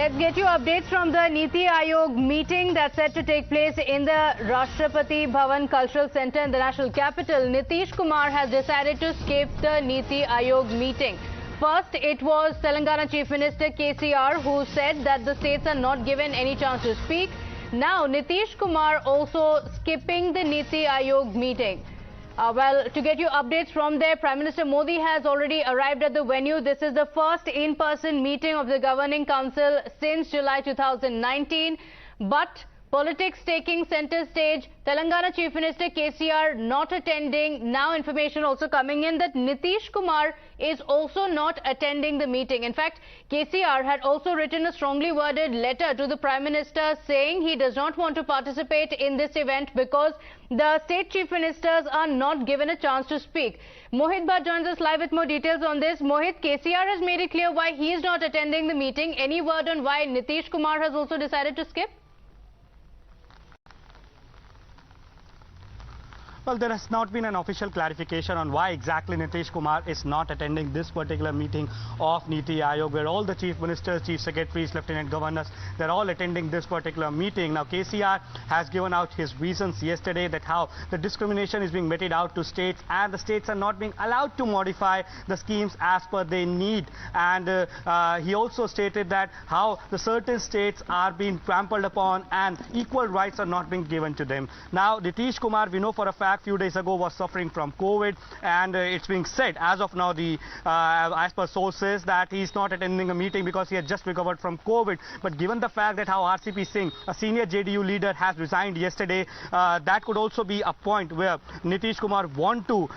Let's get you updates from the NITI Aayog meeting that's set to take place in the Rashtrapati Bhavan Cultural Center in the national capital. Nitish Kumar has decided to skip the NITI Aayog meeting. First, it was Telangana Chief Minister KCR who said that the states are not given any chance to speak. Now, Nitish Kumar also skipping the NITI Aayog meeting. Well, to get you updates from there, Prime Minister Modi has already arrived at the venue. This is the first in-person meeting of the Governing Council since July 2019. But politics taking center stage, Telangana Chief Minister KCR not attending. Now information also coming in that Nitish Kumar is also not attending the meeting. In fact, KCR had also written a strongly worded letter to the Prime Minister saying he does not want to participate in this event because the state chief ministers are not given a chance to speak. Mohit Bhatt joins us live with more details on this. Mohit, KCR has made it clear why he is not attending the meeting. Any word on why Nitish Kumar has also decided to skip? Well, there has not been an official clarification on why exactly Nitish Kumar is not attending this particular meeting of NITI Aayog, where all the chief ministers, chief secretaries, lieutenant governors, they're all attending this particular meeting. Now, KCR has given out his reasons yesterday that how the discrimination is being meted out to states and the states are not being allowed to modify the schemes as per their need. And he also stated that how the certain states are being trampled upon and equal rights are not being given to them. Now, Nitish Kumar, we know for a fact, few days ago was suffering from COVID, and it's being said as of now, as per sources, that he's not attending a meeting because he had just recovered from COVID. But given the fact that how RCP Singh, a senior JDU leader, has resigned yesterday, that could also be a point where Nitish Kumar want to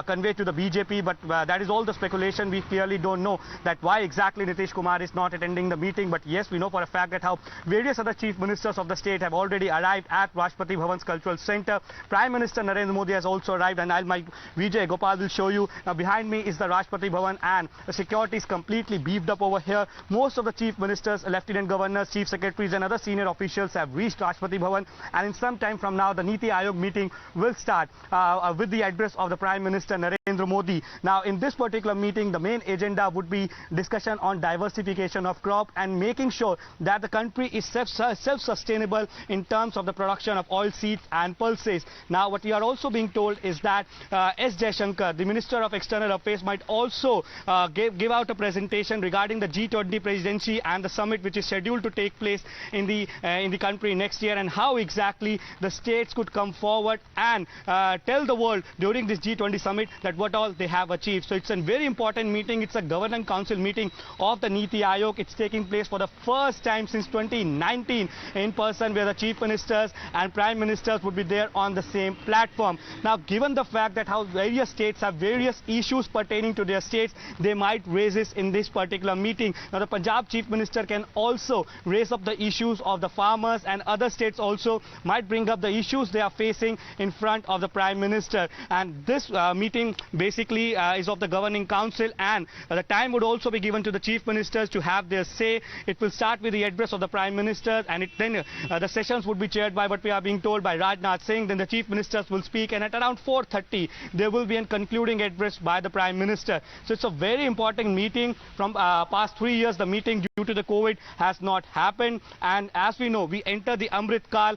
convey to the BJP, but that is all the speculation. We clearly don't know that why exactly Nitish Kumar is not attending the meeting. But yes, we know for a fact that how various other chief ministers of the state have already arrived at Rashtrapati Bhavan's Cultural Center. Prime Minister Narendra Modi has also arrived, and my Vijay Gopal will show you. Now, behind me is the Rashtrapati Bhavan, and the security is completely beefed up over here. Most of the chief ministers, lieutenant governors, chief secretaries and other senior officials have reached Rashtrapati Bhavan, and in some time from now the NITI Aayog meeting will start with the address of the Prime Minister Narendra Modi. Now, in this particular meeting, the main agenda would be discussion on diversification of crop and making sure that the country is self-sustainable in terms of the production of oil seeds and pulses. Now, what we are also being told is that S. Jaishankar, the Minister of External Affairs, might also give out a presentation regarding the G20 presidency and the summit which is scheduled to take place in the country next year, and how exactly the states could come forward and tell the world during this G20 summit that what all they have achieved. So it's a very important meeting. It's a Governing Council meeting of the NITI Aayog. It's taking place for the first time since 2019 in person, where the chief ministers and prime ministers would be there on the same platform. Now, given the fact that how various states have various issues pertaining to their states, they might raise this in this particular meeting. Now, the Punjab Chief Minister can also raise up the issues of the farmers, and other states also might bring up the issues they are facing in front of the Prime Minister. And this meeting basically is of the Governing Council, and the time would also be given to the Chief Ministers to have their say. It will start with the address of the Prime Minister, and then the sessions would be chaired by, what we are being told, by Rajnath Singh. Then the Chief Ministers will speak, and at around 4:30 there will be a concluding address by the Prime Minister. So it's a very important meeting. From past 3 years the meeting due to the COVID has not happened, and as we know, we enter the Amrit Kal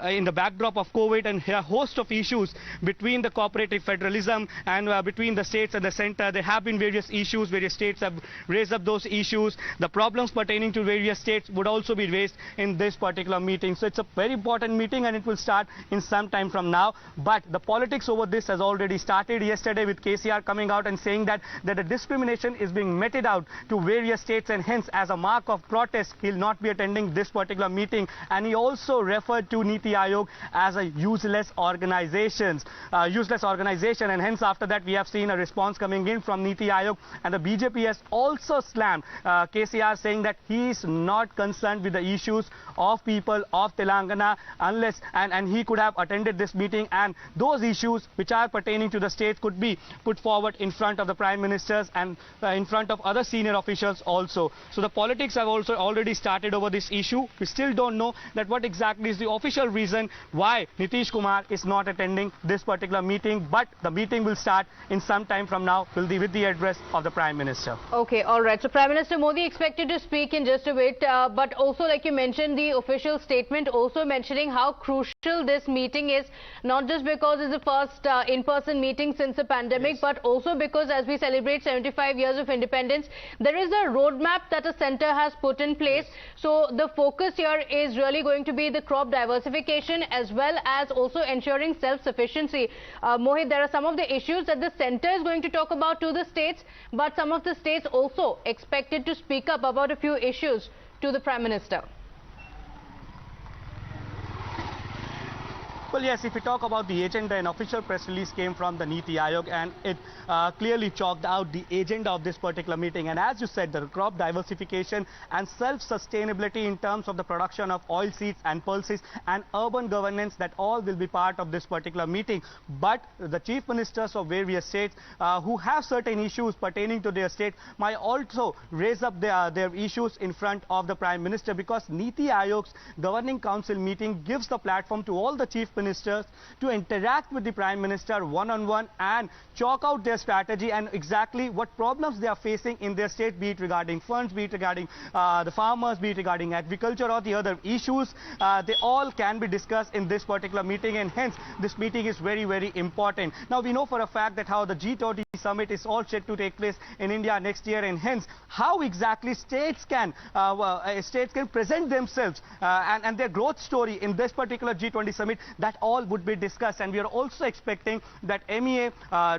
in the backdrop of COVID, and a host of issues between the cooperative federalism and between the states and the center. There have been various issues. Various states have raised up those issues. The problems pertaining to various states would also be raised in this particular meeting. So it's a very important meeting, and it will start in some time from now. But the politics over this has already started yesterday, with KCR coming out and saying that the discrimination is being meted out to various states, and hence as a mark of protest he'll not be attending this particular meeting. And he also referred to NITI Aayog as a useless organization, and hence after that we have seen a response coming in from NITI Aayog, and the BJP has also slammed KCR, saying that he is not concerned with the issues of people of Telangana unless and he could have attended this meeting and those issues which are pertaining to the state could be put forward in front of the Prime Ministers and in front of other senior officials also. So the politics have also already started over this issue. We still don't know that what exactly is the official reason why Nitish Kumar is not attending this particular meeting, but the meeting will start in some time from now with the address of the Prime Minister. Okay, all right. So Prime Minister Modi expected to speak in just a bit, but also like you mentioned, the official statement also mentioning how crucial this meeting is, not just because it's the first in-person meeting since the pandemic, yes, but also because as we celebrate 75 years of independence, there is a roadmap that the centre has put in place. So the focus here is really going to be the crop diversification as well as also ensuring self-sufficiency. Mohit, there are some of the issues that the centre is going to talk about to the states, but some of the states also expected to speak up about a few issues to the Prime Minister. Well, yes, if we talk about the agenda, an official press release came from the NITI Aayog and it clearly chalked out the agenda of this particular meeting. And as you said, the crop diversification and self-sustainability in terms of the production of oilseeds and pulses and urban governance, that all will be part of this particular meeting. But the chief ministers of various states who have certain issues pertaining to their state might also raise up their issues in front of the Prime Minister, because NITI Aayog's Governing Council meeting gives the platform to all the chief ministers to interact with the Prime Minister one-on-one and chalk out their strategy and exactly what problems they are facing in their state, be it regarding funds, be it regarding the farmers, be it regarding agriculture or the other issues. They all can be discussed in this particular meeting, and hence this meeting is very, very important. Now we know for a fact that how the G20 summit is all set to take place in India next year, and hence how exactly states can present themselves and their growth story in this particular G20 summit, that all would be discussed. And we are also expecting that MEA,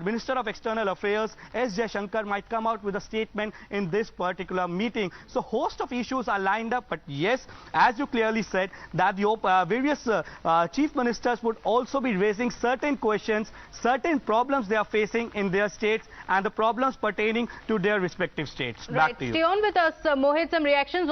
Minister of External Affairs, S. Jaishankar, might come out with a statement in this particular meeting. So host of issues are lined up, but yes, as you clearly said, that the various chief ministers would also be raising certain questions, certain problems they are facing in their states and the problems pertaining to their respective states. Right. Back to you. Stay on with us, Mohit. Some reactions